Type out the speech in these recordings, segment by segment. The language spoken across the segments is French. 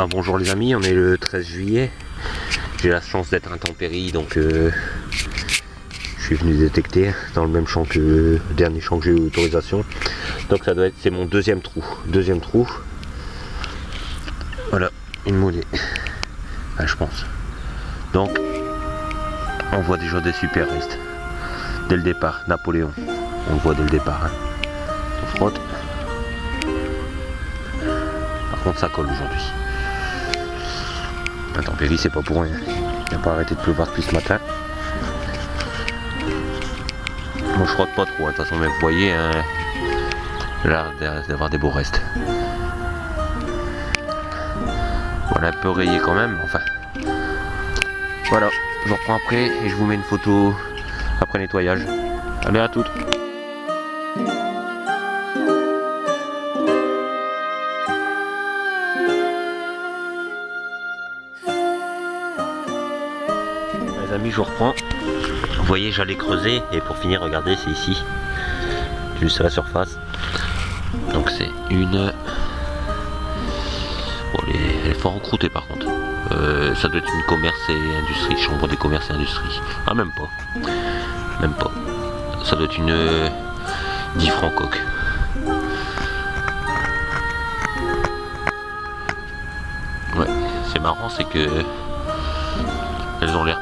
Ah, bonjour les amis, on est le 13 juillet. J'ai la chance d'être intempérie, donc je suis venu détecter dans le même champ que le dernier champ que j'ai eu autorisation. Donc ça doit être, c'est mon deuxième trou. Voilà, une moulée. Ah, je pense. Donc on voit déjà des super restes. Dès le départ, Napoléon. On le voit dès le départ. Hein. On frotte. Par contre ça colle aujourd'hui. Intempérie, c'est pas pour rien. Il n'a pas arrêté de pleuvoir depuis ce matin. Moi je frotte pas trop, de toute façon, mais vous voyez, hein, là d'avoir des beaux restes. Voilà, un peu rayé quand même, enfin. Voilà, je reprends après et je vous mets une photo après nettoyage. Allez, à toutes. Les amis, je reprends. Vous voyez, j'allais creuser et pour finir, regardez, c'est ici, juste à la surface. Donc c'est une... Bon, elle est fort encroûtée par contre. Ça doit être une commerce et industrie, chambre des commerces et industrie. Ah, même pas. Même pas. Ça doit être une 10 francs coque. Ouais, c'est marrant, c'est que elles ont l'air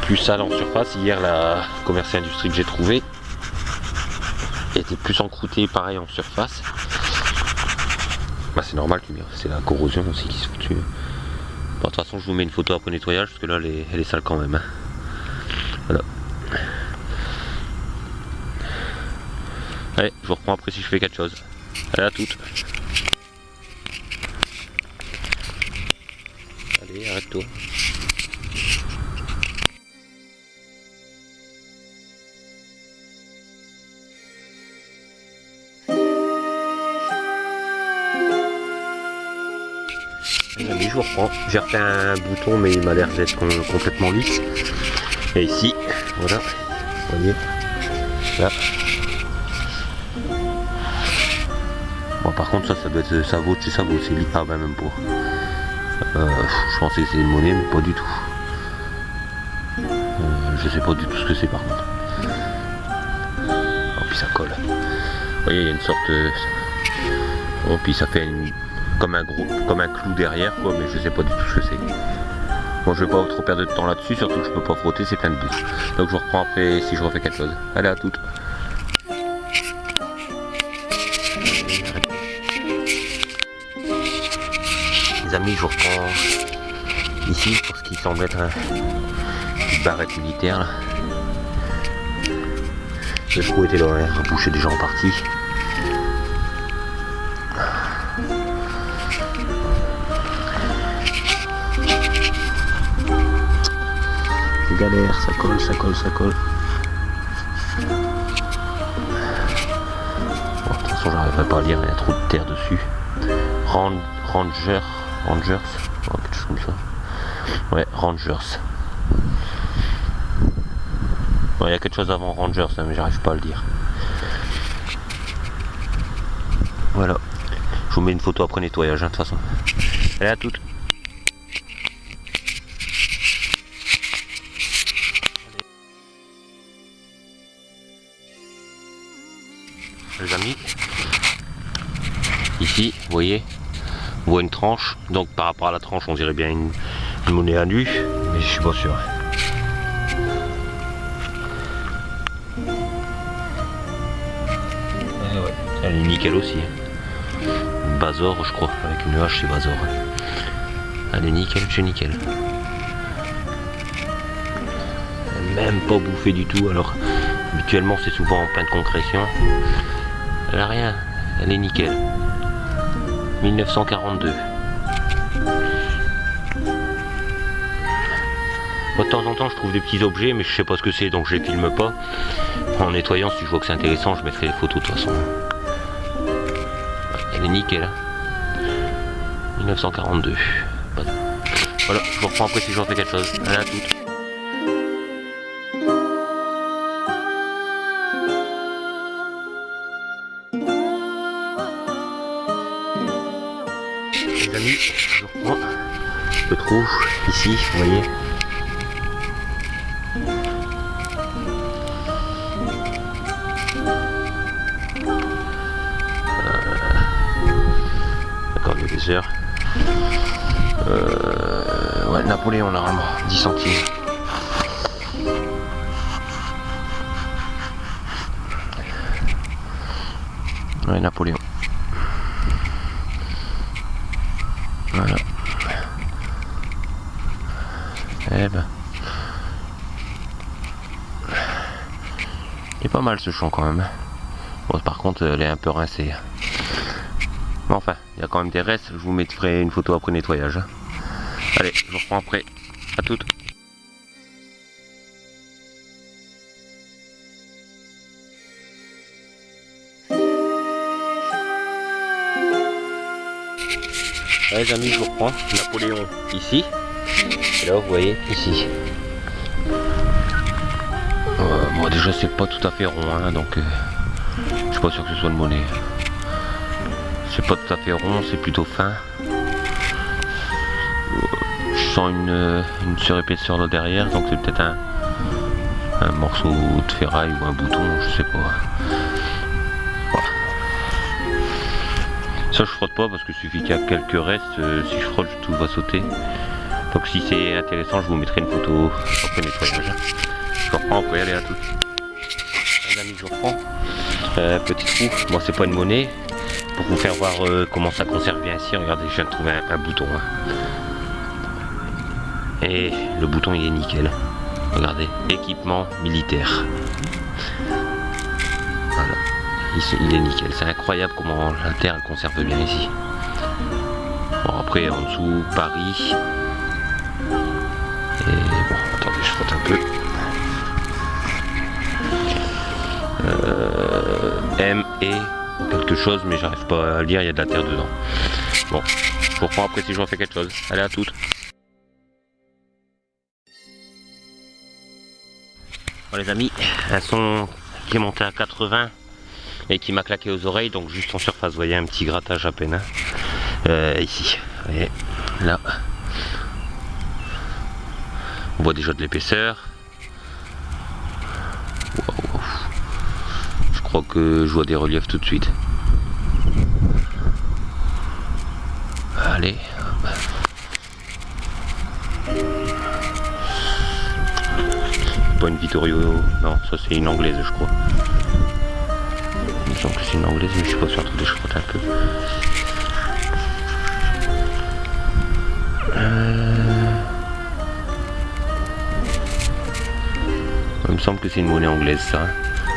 plus sales en surface. Hier, la commerce et industrie que j'ai trouvée était plus encroûtée, pareil en surface. Bah, c'est normal, c'est la corrosion aussi qui se fout dessus. Bon, de toute façon, je vous mets une photo après nettoyage parce que là, elle est sale quand même. Hein. Voilà. Allez, je vous reprends après si je fais quelque chose. Allez, à toutes. Allez, arrête-toi. Les amis, je vous reprends. J'ai refait un bouton, mais il m'a l'air d'être complètement lisse. Et ici, voilà, vous voyez, là. Bon, par contre, ça doit être ça vaut, c'est lisse. Ah, ben même pas. Je pensais que c'était une monnaie, mais pas du tout. Je sais pas du tout ce que c'est par contre. Oh, puis ça colle. Vous voyez, il y a une sorte. Oh, puis ça fait comme un clou derrière, quoi, mais je sais pas du tout ce que c'est. Bon, je vais pas trop perdre de temps là-dessus, surtout que je peux pas frotter, c'est plein de boue. Donc je vous reprends après si je refais quelque chose. Allez, à toutes. Les amis, je vous reprends ici pour ce qui semble être une barrette militaire là. Le trou était là, hein, rebouché déjà en partie. C'est galère, ça colle. Bon, de toute façon, j'arriverai pas à lire, il y a trop de terre dessus. Rangers, oh, quelque chose comme ça. Ouais, Rangers. Bon, il y a quelque chose avant Rangers, hein, mais j'arrive pas à le dire. Voilà. Je vous mets une photo après nettoyage, hein, de toute façon. Allez, à toutes. Les amis, ici, vous voyez, on voit une tranche. Donc par rapport à la tranche, on dirait bien une monnaie à nu, mais je suis pas sûr. Et ouais, elle est nickel aussi. Bazor, je crois, avec une hache, c'est Bazor. Elle est nickel, c'est nickel. Elle n'est même pas bouffée du tout, alors habituellement c'est souvent en plein de concrétion. Elle a rien, elle est nickel. 1942. Moi, de temps en temps je trouve des petits objets, mais je sais pas ce que c'est, donc je les filme pas. En nettoyant, si je vois que c'est intéressant, je mettrai les photos de toute façon. Elle est nickel. Hein. 1942. Voilà, je vous reprends après si j'en fais quelque chose. Allez, à toutes. Les amis, je reprends. Le trou ici, vous voyez. D'accord, l'épaisseur. Ouais, Napoléon normalement, 10 centimes. Ouais, Napoléon. Voilà. Eh ben. Il est pas mal ce champ quand même. Bon, par contre, elle est un peu rincée. Mais enfin, il y a quand même des restes. Je vous mettrai une photo après nettoyage. Allez, je vous reprends après. À toutes. Allez les amis, je vous reprends. Napoléon ici. Et là, vous voyez, ici. Bon, déjà, c'est pas tout à fait rond, hein, donc je suis pas sûr que ce soit une monnaie. C'est pas tout à fait rond, c'est plutôt fin. Je sens une surépaisseur là derrière, donc c'est peut-être un morceau de ferraille ou un bouton, je sais pas. Voilà. Ça je frotte pas parce qu'il suffit qu'il y a quelques restes, si je frotte tout va sauter. Donc si c'est intéressant, je vous mettrai une photo après nettoyage. Je reprends après, allez à toutes. Les amis, je reprends. Petit trou, bon c'est pas une monnaie. Pour vous faire voir comment ça conserve bien ici, regardez, je viens de trouver un bouton. Hein. Et le bouton il est nickel. Regardez, équipement militaire. Voilà, il est nickel. C'est incroyable comment la terre elle conserve bien ici. Bon après en dessous, Paris. Et bon, attendez, je frotte un peu. M et quelque chose, mais j'arrive pas à lire, il y a de la terre dedans. Bon, je vous reprends après si je refais quelque chose. Allez, à toutes. Bon les amis, un son qui est monté à 80 et qui m'a claqué aux oreilles, donc juste en surface, vous voyez un petit grattage à peine. Hein. Ici, vous voyez, là. On voit déjà de l'épaisseur. Wow. Je crois que je vois des reliefs tout de suite. Allez. Pas une Vittorio, non, ça c'est une anglaise je crois. Il me semble que c'est une anglaise, mais je suis pas sûr, attendez, je frotte un peu. Il me semble que c'est une monnaie anglaise ça.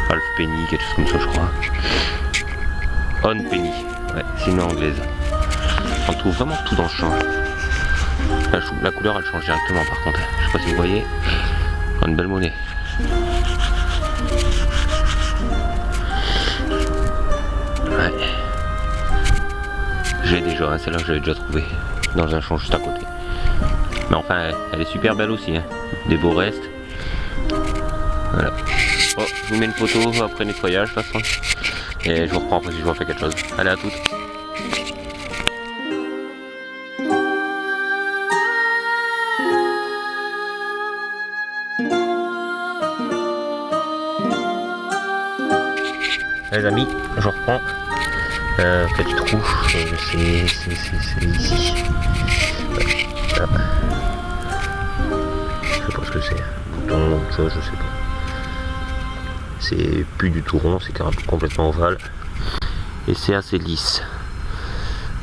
Half penny, quelque chose comme ça je crois. On penny, ouais, c'est une anglaise. On trouve vraiment tout dans le champ. La couleur elle change directement par contre. Je sais pas si vous voyez. Une belle monnaie. Ouais. J'ai déjà, hein, celle-là j'avais déjà trouvé dans un champ juste à côté. Mais enfin elle est super belle aussi, hein. Des beaux restes. Voilà. Bon, je vous mets une photo après nettoyage de toute façon. Et je vous reprends après si je refais quelque chose. Allez à toutes. Les amis, je reprends. Petit trou, c'est ici. Là. Je sais pas ce que c'est. Bouton, chose, je sais pas. C'est plus du tout rond, c'est complètement ovale. Et c'est assez lisse.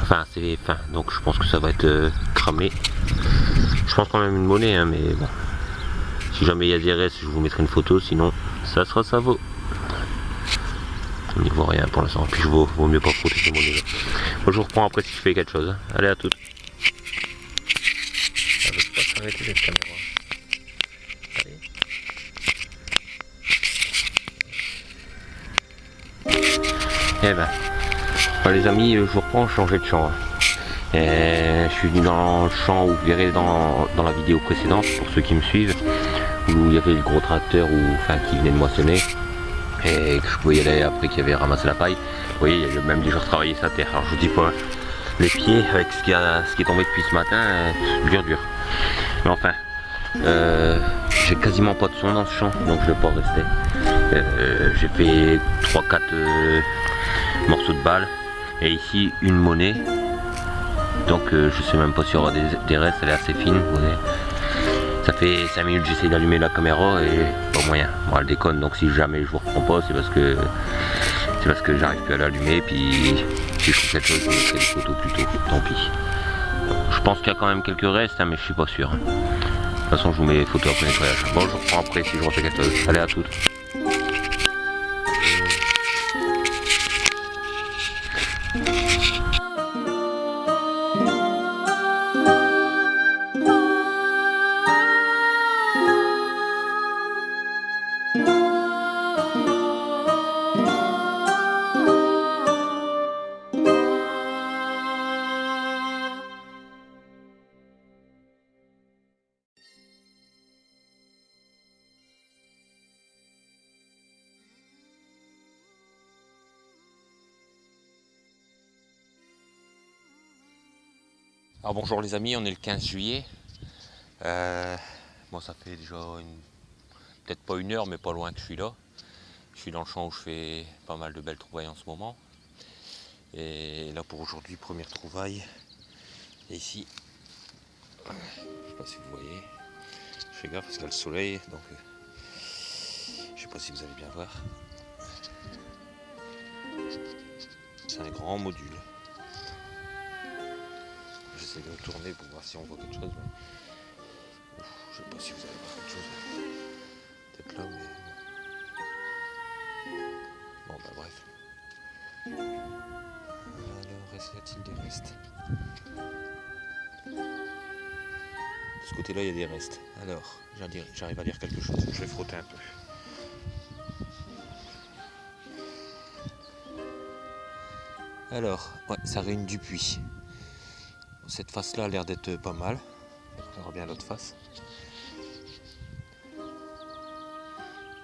Enfin, c'est fin, donc je pense que ça va être cramé. Je pense quand même une monnaie, hein, mais bon. Si jamais il y a des restes, je vous mettrai une photo, sinon ça sera ça vaut. On n'y voit rien pour l'instant, puis vaut mieux pas frotter ces monnaies là. Moi je vous reprends après si je fais quelque chose. Hein. Allez à toutes. Ça veut pas s'arrêter cette caméra. Allez. Eh ben, les amis, je vous reprends, changer de champ. Hein. Je suis venu dans le champ où vous verrez dans la vidéo précédente, pour ceux qui me suivent, où il y avait le gros tracteur qui venait de moissonner. Et que je pouvais y aller après qu'il avait ramassé la paille. Vous voyez, il y a même des jours travailler sa terre. Alors je vous dis pas, les pieds avec ce qui est tombé depuis ce matin, dur. Mais enfin, j'ai quasiment pas de son dans ce champ, donc je vais pas rester. J'ai fait 3-4 morceaux de balles et ici une monnaie. Donc je sais même pas s'il y aura des restes, elle est assez fine, vous voyez. Ça fait 5 minutes que j'essaie d'allumer la caméra et pas moyen. Bon, elle déconne, donc si jamais je vous reprends pas, c'est parce que j'arrive plus à l'allumer, puis si je trouve quelque chose, je vous mettrai des photos plus tôt, tant pis. Je pense qu'il y a quand même quelques restes, hein, mais je suis pas sûr. De toute façon, je vous mets les photos après nettoyage. Bon, je vous reprends après si je refais quelque chose. Allez, à toutes. Alors bonjour les amis, on est le 15 juillet. Bon, ça fait déjà peut-être pas une heure, mais pas loin que je suis là. Je suis dans le champ où je fais pas mal de belles trouvailles en ce moment. Et là pour aujourd'hui, première trouvaille. Et ici, je sais pas si vous voyez, je fais gaffe parce qu'il y a le soleil, donc je sais pas si vous allez bien voir. C'est un grand module. J'essaie de me tourner pour voir si on voit quelque chose. Mais... je sais pas si vous allez voir quelque chose. Peut-être là, mais... bon, bah bref. Alors, y a-t-il des restes? De ce côté-là, il y a des restes. Alors, j'arrive à lire quelque chose. Je vais frotter un peu. Alors, ouais, ça ruine du puits. Cette face-là a l'air d'être pas mal. On verra bien l'autre face.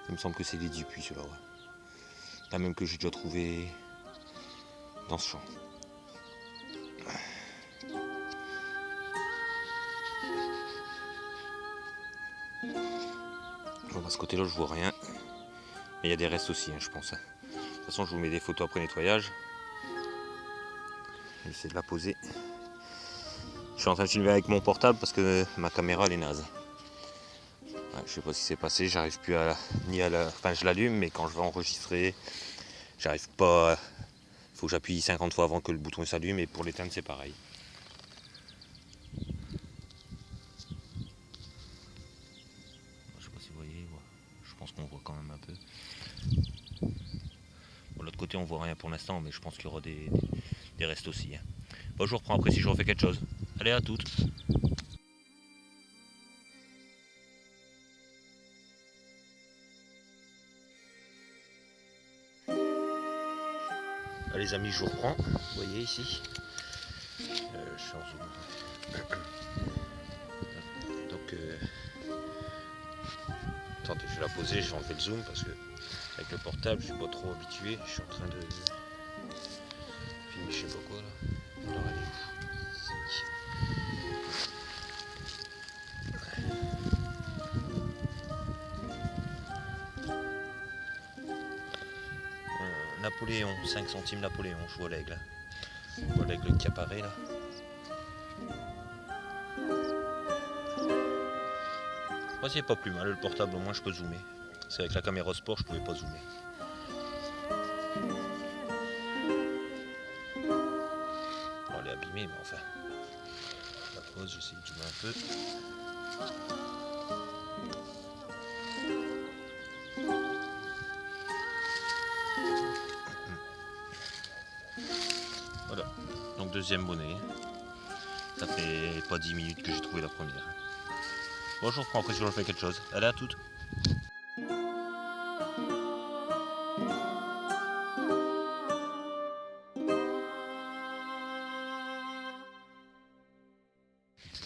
Il me semble que c'est des dupuis, ceux-là, ouais. Là même que j'ai déjà trouvé dans ce champ. Bon, à ce côté-là, je vois rien. Mais il y a des restes aussi, hein, je pense. De toute façon, je vous mets des photos après nettoyage. Je vais essayer de la poser. Je suis en train de filmer avec mon portable parce que ma caméra, elle est naze. Ouais, je sais pas ce qui s'est passé, j'arrive plus à enfin, je l'allume, mais quand je vais enregistrer, j'arrive pas. Il faut que j'appuie 50 fois avant que le bouton s'allume, et pour l'éteindre, c'est pareil. Je sais pas si vous voyez, je pense qu'on voit quand même un peu. Bon, de l'autre côté, on voit rien pour l'instant, mais je pense qu'il y aura des restes aussi. Hein. Bon, je vous reprends après si je refais quelque chose. Allez, à toutes. Les amis, je vous reprends, vous voyez ici, je suis en zoom. Donc, attendez, je vais la poser, je vais enlever le zoom parce que avec le portable, je suis pas trop habitué. Je suis en train de filmer, je sais pas quoi là. Alors, elle est où? Napoléon, 5 centimes Napoléon, je vois l'aigle. Je vois l'aigle qui apparaît là. Moi, c'est pas plus mal, le portable au moins je peux zoomer. C'est avec la caméra sport, je pouvais pas zoomer. Bon, elle est abîmée, mais enfin. La pose, j'essaie de zoomer un peu. Voilà, donc deuxième monnaie. Ça fait pas 10 minutes que j'ai trouvé la première. Bon, je reprends après si je refais quelque chose. Allez, à toutes.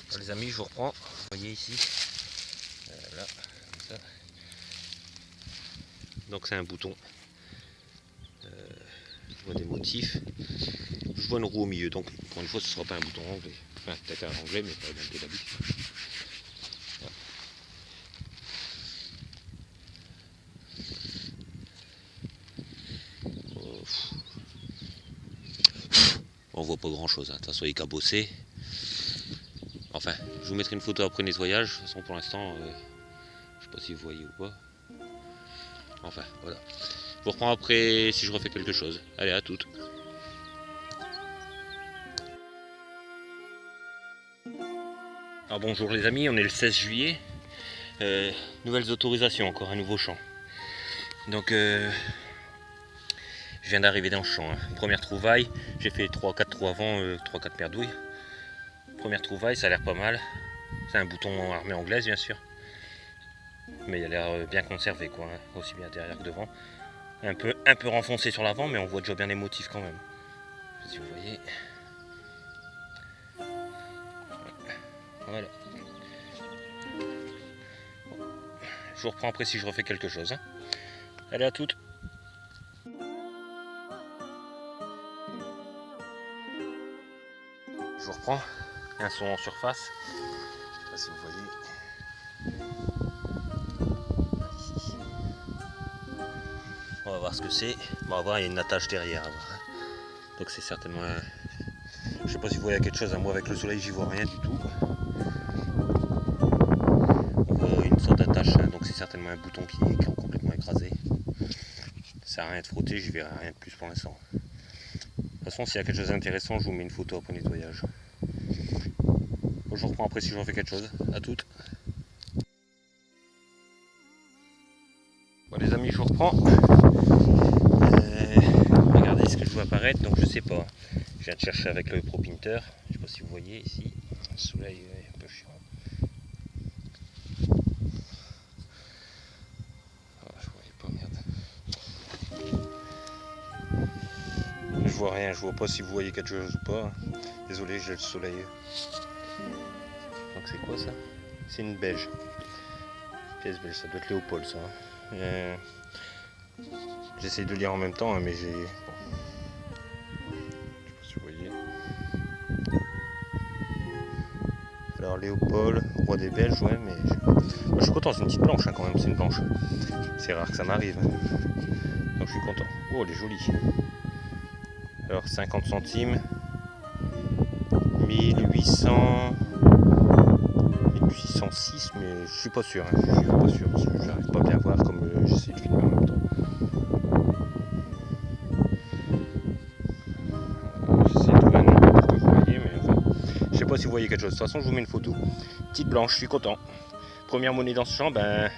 Alors, les amis, je vous reprends. Vous voyez ici. Là, comme ça. Donc c'est un bouton. vois des motifs. Je vois une roue au milieu, donc pour une fois ce ne sera pas un bouton anglais. Enfin peut-être un anglais mais pas un d'habitude. On voit pas grand chose, hein. De toute façon il est cabossé. Enfin, je vous mettrai une photo après nettoyage. De toute façon pour l'instant, je sais pas si vous voyez ou pas. Enfin, voilà. Je vous reprends après si je refais quelque chose. Allez, à toutes. Alors bonjour les amis, on est le 16 juillet. Nouvelles autorisations, encore un nouveau champ. Donc je viens d'arriver dans le champ. Hein. Première trouvaille, j'ai fait 3-4 trous avant, 3-4 paires douilles. Première trouvaille, ça a l'air pas mal. C'est un bouton armée anglaise bien sûr. Mais il a l'air bien conservé quoi, hein, aussi bien derrière que devant. Un peu renfoncé sur l'avant, mais on voit déjà bien les motifs quand même. Si vous voyez. Voilà. Je vous reprends après si je refais quelque chose. Hein. Allez, à toutes. Je vous reprends. Un son en surface. Je sais pas si vous voyez. On va voir ce que c'est. On va voir, il y a une attache derrière. Donc c'est certainement un... Je sais pas si vous voyez quelque chose. Moi avec le soleil j'y vois rien du tout. On voit une sorte d'attache. Hein. Donc c'est certainement un bouton qui est complètement écrasé. Ça sert à rien de frotter. J'y verrai rien de plus pour l'instant. De toute façon s'il y a quelque chose d'intéressant je vous mets une photo après nettoyage. Je vous reprends après si j'en fais quelque chose. À toutes. Bon les amis, je vous reprends. Regardez ce que je vois apparaître, donc je sais pas. Je viens de chercher avec le Pro Pinter. Je sais pas si vous voyez ici. Le soleil est un peu chiant. Ah, je voyais pas, merde. Je vois rien, je vois pas si vous voyez quelque chose ou pas. Désolé, j'ai le soleil. Donc c'est quoi ça? C'est une beige. Pièce belge, ça doit être Léopold ça. J'essaie de lire en même temps, hein, mais j'ai... Bon. Je sais pas si vous voyez. Alors Léopold, roi des Belges, ouais, mais... Moi, je suis content, c'est une petite blanche hein, quand même, c'est une blanche. C'est rare que ça m'arrive. Donc je suis content. Oh, elle est jolie. Alors 50 centimes. 1806, mais je suis pas sûr. Hein. Je suis pas sûr, parce que j'arrive pas bien à voir comme j'essaie de filmer en même temps. J'essaie de trouver un nom pour que vous voyez, mais enfin, je sais pas si vous voyez quelque chose. De toute façon, je vous mets une photo. Petite blanche, je suis content. Première monnaie dans ce champ, ben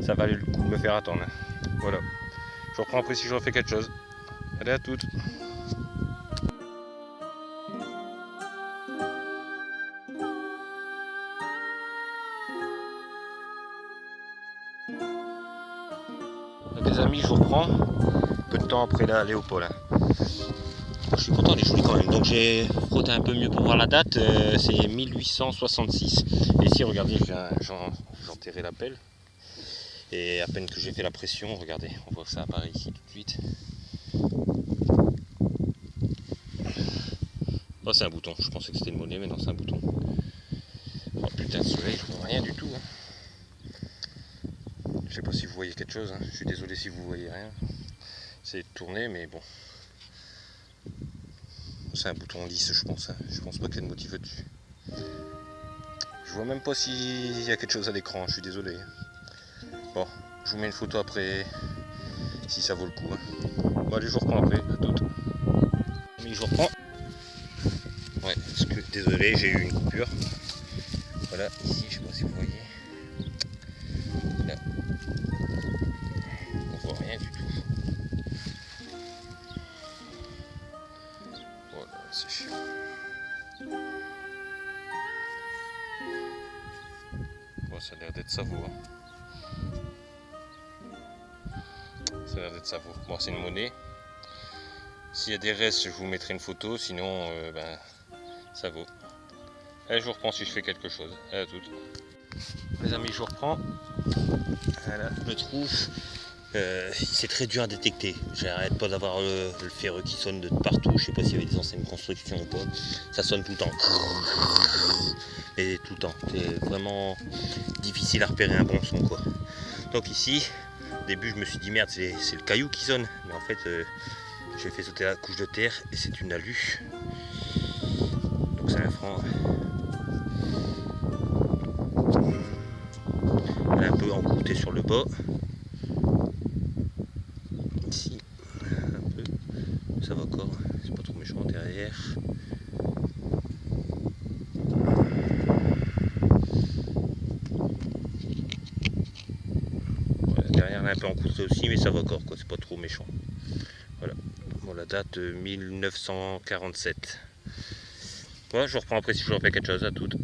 ça valait le coup de me faire attendre. Voilà. Je reprends après si je refais quelque chose. Allez, à toutes. Les amis, je vous reprends. Peu de temps après la Léopold. Hein. Je suis content, elle est jolie quand même. Donc j'ai frotté un peu mieux pour voir la date. C'est 1866. Et ici, regardez, j'ai enterré la pelle. Et à peine que j'ai fait la pression, regardez, on voit que ça apparaît ici tout de suite. Oh, c'est un bouton. Je pensais que c'était une monnaie, mais non, c'est un bouton. Oh putain, de soleil, je vois rien du tout. Hein. Je sais pas si vous voyez quelque chose. Hein. Je suis désolé si vous voyez rien. C'est de tourner, mais bon. C'est un bouton lisse, je pense. Hein. Je pense pas qu'il y ait de motif dessus. Je vois même pas s'il y a quelque chose à l'écran. Je suis désolé. Bon, je vous mets une photo après si ça vaut le coup. Hein. Bon, allez, je vous reprends après. À toutes. Mais je vous reprends. Ouais, parce que désolé, j'ai eu une coupure. Voilà, ici, je sais pas si vous voyez. Là. On voit rien du tout. Voilà, c'est chiant. Bon, ça a l'air d'être Savo. Hein. Ça a l'air d'être Savo. Bon, c'est une monnaie. S'il y a des restes, je vous mettrai une photo. Sinon, ben, ça vaut. Allez, je vous reprends si je fais quelque chose. Allez, à toutes. Les amis, je vous reprends. Voilà, le trou. c'est très dur à détecter. J'arrête pas d'avoir le ferreux qui sonne de partout. Je sais pas s'il y avait des anciennes constructions ou pas. Ça sonne tout le temps. Et tout le temps. C'est vraiment difficile à repérer un bon son quoi. Donc ici, au début je me suis dit merde c'est le caillou qui sonne. Mais en fait j'ai fait sauter la couche de terre et c'est une alu. Donc c'est un franc. Elle est un peu encroûtée sur le bas. Ici, un peu. Ça va encore, c'est pas trop méchant derrière. Voilà, derrière elle est un peu encroûtée aussi, mais ça va encore, quoi. C'est pas trop méchant. Voilà. Bon, la date 1947. Voilà, je reprends après si je refais quelque chose. À toutes.